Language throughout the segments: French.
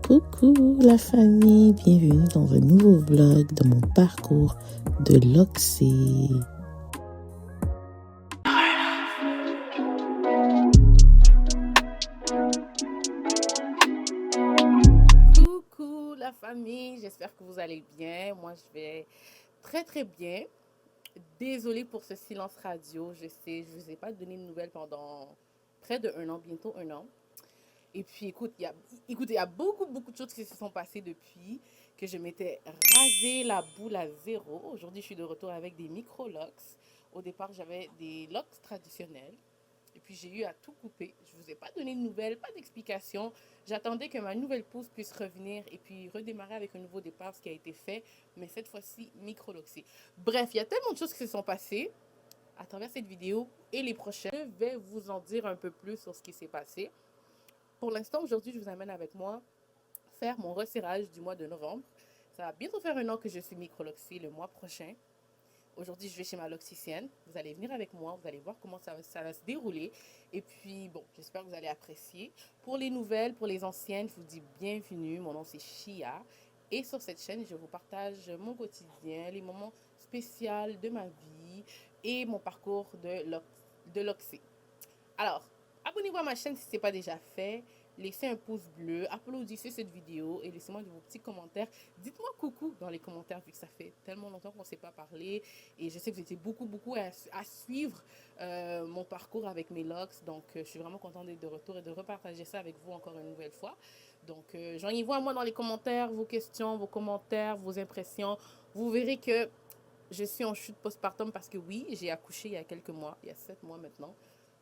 Coucou la famille, bienvenue dans un nouveau vlog de mon parcours de Loxé. Coucou la famille, j'espère que vous allez bien. Moi je vais très bien. Désolée pour ce silence radio, je sais, je ne vous ai pas donné de nouvelles pendant près de un an, bientôt un an. Et puis écoute, il y a beaucoup de choses qui se sont passées depuis que je m'étais rasé la boule à zéro. Aujourd'hui, je suis de retour avec des micro-locks. Au départ, j'avais des locks traditionnels. Et puis, j'ai eu à tout couper. Je ne vous ai pas donné de nouvelles, pas d'explications. J'attendais que ma nouvelle pousse puisse revenir et puis redémarrer avec un nouveau départ, ce qui a été fait, mais cette fois-ci micro-loxé. Bref, il y a tellement de choses qui se sont passées à travers cette vidéo et les prochaines. Je vais vous en dire un peu plus sur ce qui s'est passé. Pour l'instant, aujourd'hui, je vous amène avec moi faire mon resserrage du mois de novembre. Ça va bientôt faire un an que je suis micro-loxée le mois prochain. Aujourd'hui, je vais chez ma loxicienne. Vous allez venir avec moi, vous allez voir comment ça va se dérouler. Et puis, bon, j'espère que vous allez apprécier. Pour les nouvelles, pour les anciennes, je vous dis bienvenue. Mon nom, c'est Chia. Et sur cette chaîne, je vous partage mon quotidien, les moments spéciaux de ma vie et mon parcours de Loxé. Alors, abonnez-vous à ma chaîne si ce n'est pas déjà fait. Laissez un pouce bleu, applaudissez cette vidéo et laissez-moi de vos petits commentaires. Dites-moi coucou dans les commentaires vu que ça fait tellement longtemps qu'on ne s'est pas parlé. Et je sais que vous étiez beaucoup à suivre mon parcours avec mes locks. Donc, je suis vraiment contente d'être de retour et de repartager ça avec vous encore une nouvelle fois. Donc, joignez-vous à moi dans les commentaires, vos questions, vos commentaires, vos impressions. Vous verrez que je suis en chute postpartum parce que oui, j'ai accouché il y a quelques mois, il y a 7 mois maintenant.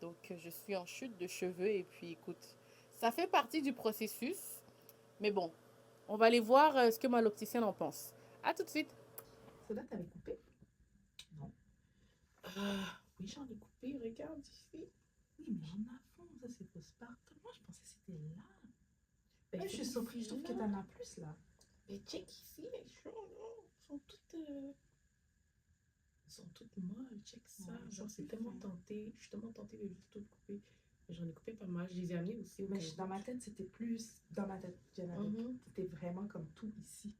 Donc, je suis en chute de cheveux et puis, écoute, ça fait partie du processus. Mais bon, on va aller voir ce que ma l'opticienne en pense. À tout de suite. Celle-là, t'avais coupé? Non. Oui, j'en ai coupé, regarde ici. Oui, mais j'en ai à fond, ça c'est postpartum. Moi, je pensais que c'était là. Ben, je suis surprise, je trouve que t'en as plus là. Mais check ici, les cheveux, sont toutes molles, check ça. Ouais, genre, c'est tellement tenté. Je suis tellement tentée de tout couper. J'en ai coupé pas mal. Je les ai amenés aussi. Mais dans ma tête, c'était plus. Dans ma tête, c'était vraiment comme tout ici.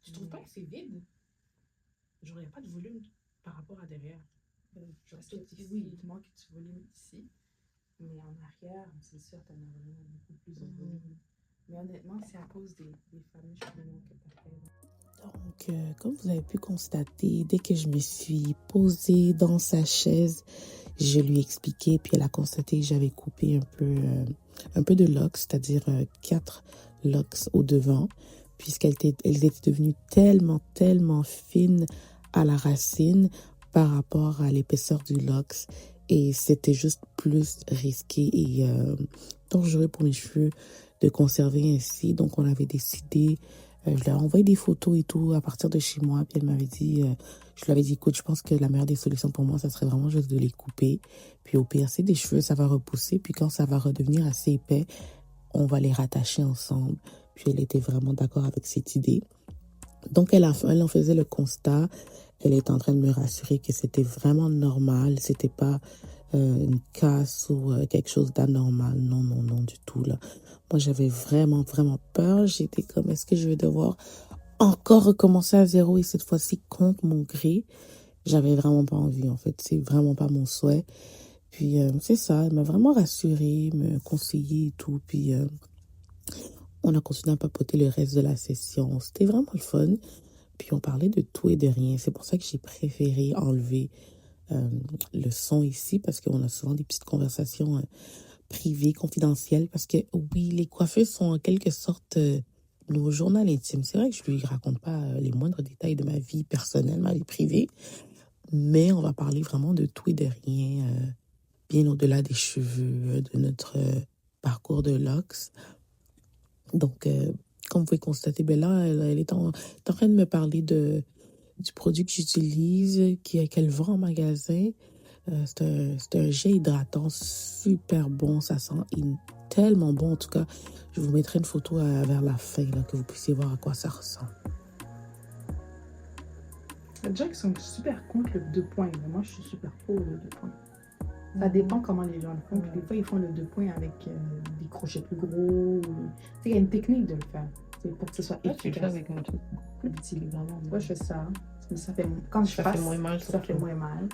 Je trouve pas que c'est vide. Genre, il n'y a pas de volume par rapport à derrière. Genre, tout ici. Oui, il manque du volume ici. Mais en arrière, c'est sûr, tu en as vraiment beaucoup plus de volume. Mais honnêtement, c'est à cause des fameux cheveux que tu as fait. Donc, comme vous avez pu constater, dès que je me suis posée dans sa chaise, je lui ai expliqué, puis elle a constaté que j'avais coupé un peu de locks, c'est-à-dire 4 locks au devant, puisqu'elles étaient devenues tellement fines à la racine par rapport à l'épaisseur du locks. Et c'était juste plus risqué et dangereux pour mes cheveux de conserver ainsi. Donc, on avait décidé, je lui ai envoyé des photos et tout à partir de chez moi. Puis elle m'avait dit, je lui avais dit, écoute, je pense que la meilleure des solutions pour moi, ça serait vraiment juste de les couper. Puis au pire, c'est des cheveux, ça va repousser. Puis quand ça va redevenir assez épais, on va les rattacher ensemble. Puis elle était vraiment d'accord avec cette idée. Donc, elle en faisait le constat. Elle est en train de me rassurer que c'était vraiment normal. C'était pas une casse ou quelque chose d'anormal. Non, du tout, là. Moi, j'avais vraiment peur. J'étais comme, est-ce que je vais devoir encore recommencer à zéro et cette fois-ci contre mon gré? J'avais vraiment pas envie, en fait. C'est vraiment pas mon souhait. Puis, c'est ça. Elle m'a vraiment rassurée, me conseillé et tout. Puis, on a continué à papoter le reste de la session. C'était vraiment le fun. Puis on parlait de tout et de rien. C'est pour ça que j'ai préféré enlever le son ici, parce qu'on a souvent des petites conversations privées, confidentielles. Parce que oui, les coiffeuses sont en quelque sorte nos journaux intimes. C'est vrai que je lui raconte pas les moindres détails de ma vie personnelle, ma vie privée. Mais on va parler vraiment de tout et de rien, bien au-delà des cheveux, de notre parcours de locks. Donc, comme vous pouvez constater, ben là, elle est en train de me parler du produit que j'utilise, qu'elle vend en magasin. C'est un gel hydratant super bon. Ça sent tellement bon. En tout cas, je vous mettrai une photo vers la fin, là, que vous puissiez voir à quoi ça ressemble. Les gens qui sont super contre le 2 points, mais moi je suis super pour le 2 points. Ça dépend comment les gens le font. Puis des fois, ils font le 2 points avec des crochets plus gros. Ou... Il y a une technique de le faire. C'est pour que ce soit efficace. Tu le fais avec un truc plus petit, vraiment. Moi, je fais ça. Ça fait, quand je passe, ça fait moins mal.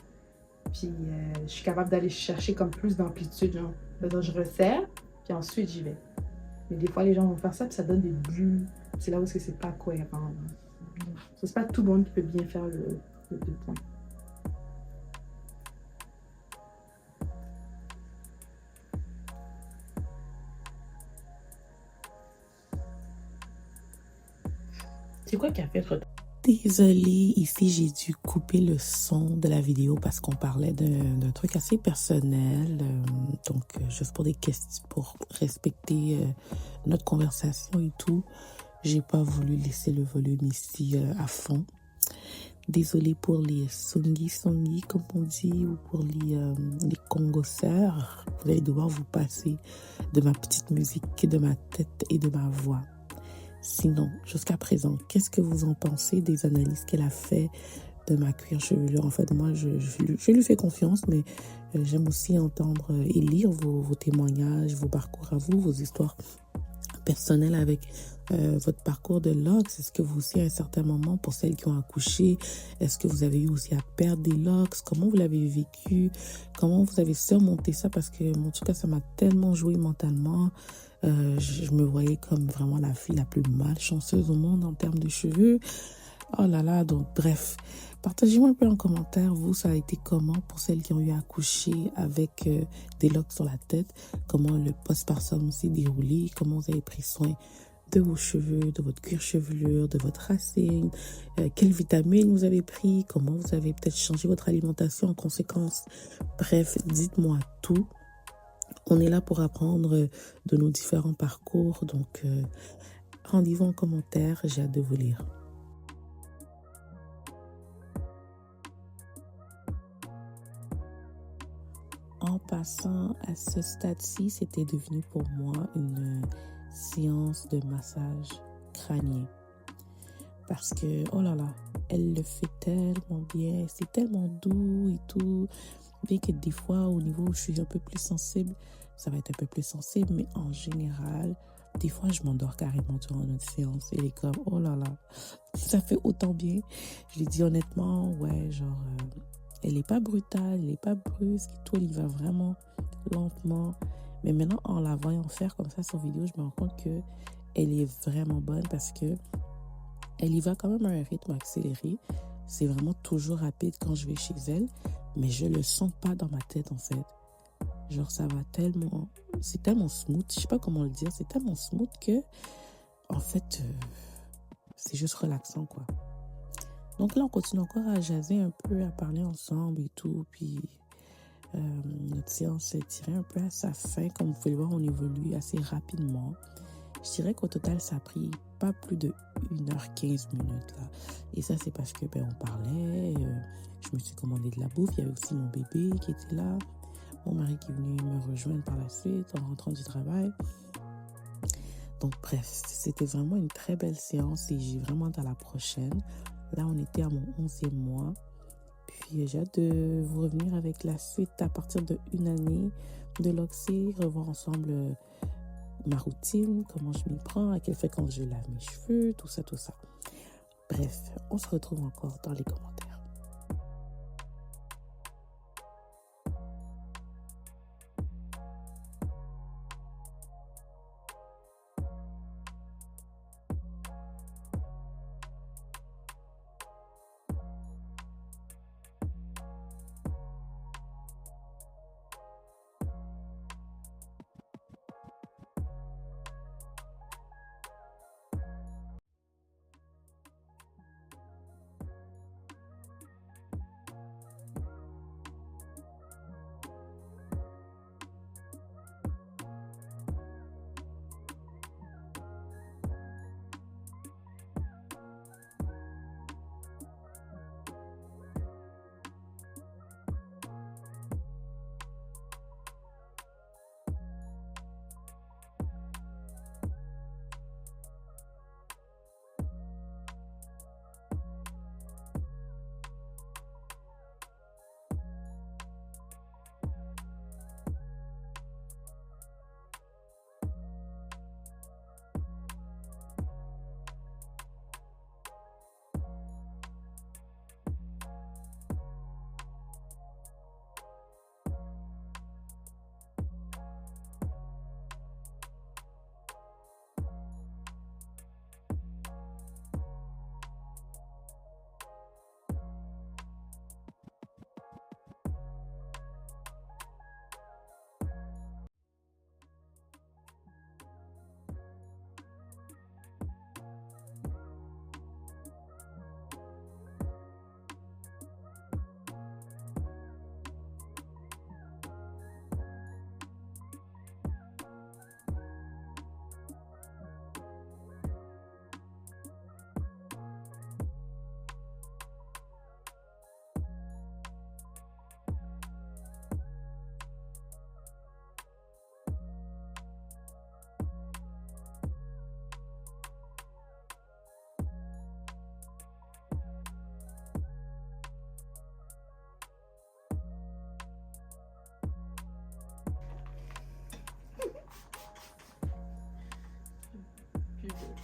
Puis je suis capable d'aller chercher comme plus d'amplitude. Genre, je resserre, puis ensuite j'y vais. Mais des fois, les gens vont faire ça, puis ça donne des bulles. C'est là où c'est pas cohérent. C'est pas tout le monde qui peut bien faire le 2 points. C'est quoi qui a fait votre... Désolée, ici j'ai dû couper le son de la vidéo parce qu'on parlait d'un truc assez personnel. Donc, juste pour des questions, pour respecter notre conversation et tout, j'ai pas voulu laisser le volume ici à fond. Désolée pour les songi, comme on dit, ou pour les congoseurs. Vous allez devoir vous passer de ma petite musique, de ma tête et de ma voix. Sinon, jusqu'à présent, qu'est-ce que vous en pensez des analyses qu'elle a fait de ma cuir chevelure? En fait, moi, je lui fais confiance, mais j'aime aussi entendre et lire vos témoignages, vos parcours à vous, vos histoires personnelles avec votre parcours de locks. Est-ce que vous aussi, à un certain moment, pour celles qui ont accouché, est-ce que vous avez eu aussi à perdre des locks? Comment vous l'avez vécu? Comment vous avez surmonté ça? Parce que, en tout cas, ça m'a tellement joué mentalement. Je me voyais comme vraiment la fille la plus malchanceuse au monde en termes de cheveux. Oh là là, donc bref. Partagez-moi un peu en commentaire, vous, ça a été comment pour celles qui ont eu à accoucher avec des locks sur la tête? Comment le postpartum s'est déroulé? Comment vous avez pris soin de vos cheveux, de votre cuir chevelure, de votre racine? Quelles vitamines vous avez pris? Comment vous avez peut-être changé votre alimentation en conséquence? Bref, dites-moi tout. On est là pour apprendre de nos différents parcours, donc rendez-vous en commentaire, j'ai hâte de vous lire. En passant à ce stade-ci, c'était devenu pour moi une séance de massage crânien. Parce que, oh là là, elle le fait tellement bien, c'est tellement doux et tout. Bien que des fois, au niveau où je suis un peu plus sensible, ça va être un peu plus sensible, mais en général, des fois, je m'endors carrément durant notre séance. Elle est comme, oh là là, ça fait autant bien. Je lui dis honnêtement, ouais, genre, elle n'est pas brutale, elle n'est pas brusque et tout, elle y va vraiment lentement. Mais maintenant, en la voyant faire comme ça sur vidéo, je me rends compte que elle est vraiment bonne parce que elle y va quand même à un rythme accéléré. C'est vraiment toujours rapide quand je vais chez elle, mais je le sens pas dans ma tête en fait. Genre ça va tellement, c'est tellement smooth, je sais pas comment le dire, c'est tellement smooth que en fait c'est juste relaxant quoi. Donc là on continue encore à jaser un peu, à parler ensemble et tout, puis notre séance s'est tirée un peu à sa fin. Comme vous pouvez le voir, on évolue assez rapidement. Je dirais qu'au total, ça a pris pas plus de 1h15 là. Et ça, c'est parce que on parlait, je me suis commandé de la bouffe. Il y avait aussi mon bébé qui était là. Mon mari qui est venu me rejoindre par la suite en rentrant du travail. Donc bref, c'était vraiment une très belle séance et j'ai vraiment hâte à la prochaine. Là, on était à mon 11e mois. Puis j'ai hâte de vous revenir avec la suite à partir d'1 année de Loxy, revoir ensemble ma routine, comment je m'y prends, à quelle fréquence je lave mes cheveux, tout ça. Bref, on se retrouve encore dans les commentaires.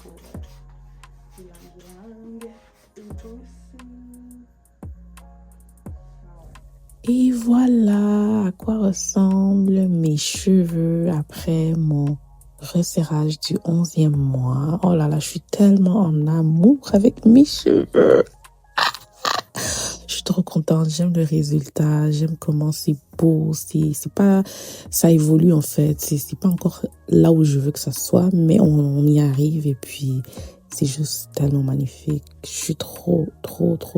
pour Ylang et aussi. Et voilà à quoi ressemblent mes cheveux après mon resserrage du 11e mois. Oh là là, je suis tellement en amour avec mes cheveux. Je suis trop contente, j'aime le résultat, j'aime comment c'est beau, c'est pas, ça évolue en fait, c'est pas encore là où je veux que ça soit, mais on y arrive et puis c'est juste tellement magnifique. Je suis trop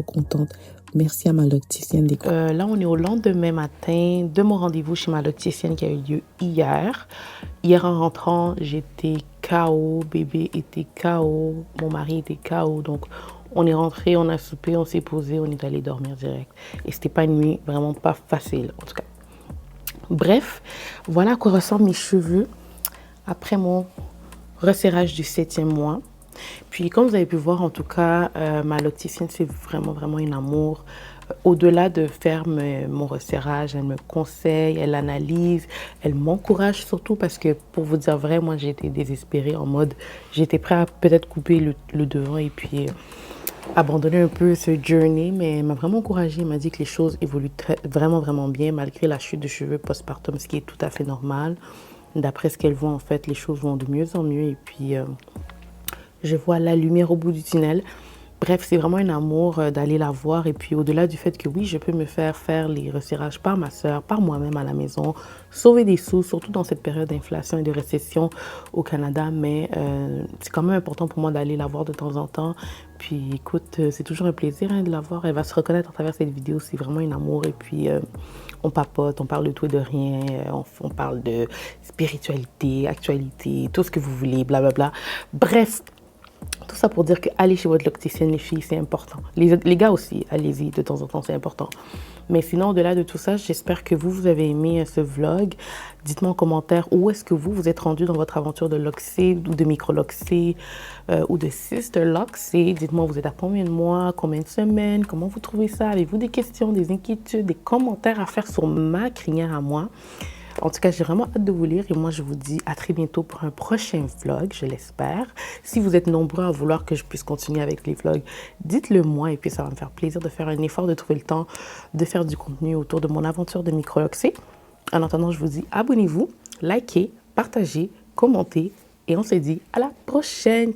contente. Merci à ma locticienne des là, on est au lendemain matin de mon rendez-vous chez ma locticienne qui a eu lieu hier. Hier en rentrant, j'étais KO, bébé était KO, mon mari était KO, donc on est rentré, on a soupé, on s'est posé, on est allé dormir direct. Et c'était pas une nuit vraiment pas facile, en tout cas. Bref, voilà à quoi ressemblent mes cheveux après mon resserrage du 7e mois. Puis, comme vous avez pu voir, en tout cas, ma locticienne, c'est vraiment une amour. Au-delà de faire mon resserrage, elle me conseille, elle analyse, elle m'encourage surtout parce que, pour vous dire vrai, moi, j'étais désespérée en mode, j'étais prête à peut-être couper le devant et puis abandonner un peu ce journey, mais elle m'a vraiment encouragée. Elle m'a dit que les choses évoluent vraiment bien malgré la chute de cheveux postpartum, ce qui est tout à fait normal. D'après ce qu'elle voit, en fait, les choses vont de mieux en mieux et puis je vois la lumière au bout du tunnel. Bref, c'est vraiment un amour d'aller la voir. Et puis, au-delà du fait que oui, je peux me faire les resserrages par ma soeur, par moi-même à la maison, sauver des sous, surtout dans cette période d'inflation et de récession au Canada. Mais c'est quand même important pour moi d'aller la voir de temps en temps. Puis, écoute, c'est toujours un plaisir de la voir. Elle va se reconnaître à travers cette vidéo. C'est vraiment un amour. Et puis, on papote, on parle de tout et de rien. On parle de spiritualité, actualité, tout ce que vous voulez, blablabla. Bref. Tout ça pour dire que aller chez votre locticienne, les filles, c'est important. Les gars aussi, allez-y de temps en temps, c'est important. Mais sinon, au-delà de tout ça, j'espère que vous avez aimé ce vlog. Dites-moi en commentaire où est-ce que vous êtes rendu dans votre aventure de loxé ou de micro-loxé ou de sister loxé. Dites-moi, vous êtes à combien de mois, combien de semaines, comment vous trouvez ça? Avez-vous des questions, des inquiétudes, des commentaires à faire sur ma crinière à moi? En tout cas, j'ai vraiment hâte de vous lire et moi, je vous dis à très bientôt pour un prochain vlog, je l'espère. Si vous êtes nombreux à vouloir que je puisse continuer avec les vlogs, dites-le moi et puis ça va me faire plaisir de faire un effort, de trouver le temps de faire du contenu autour de mon aventure de micro-loxé. En attendant, je vous dis abonnez-vous, likez, partagez, commentez et on se dit à la prochaine.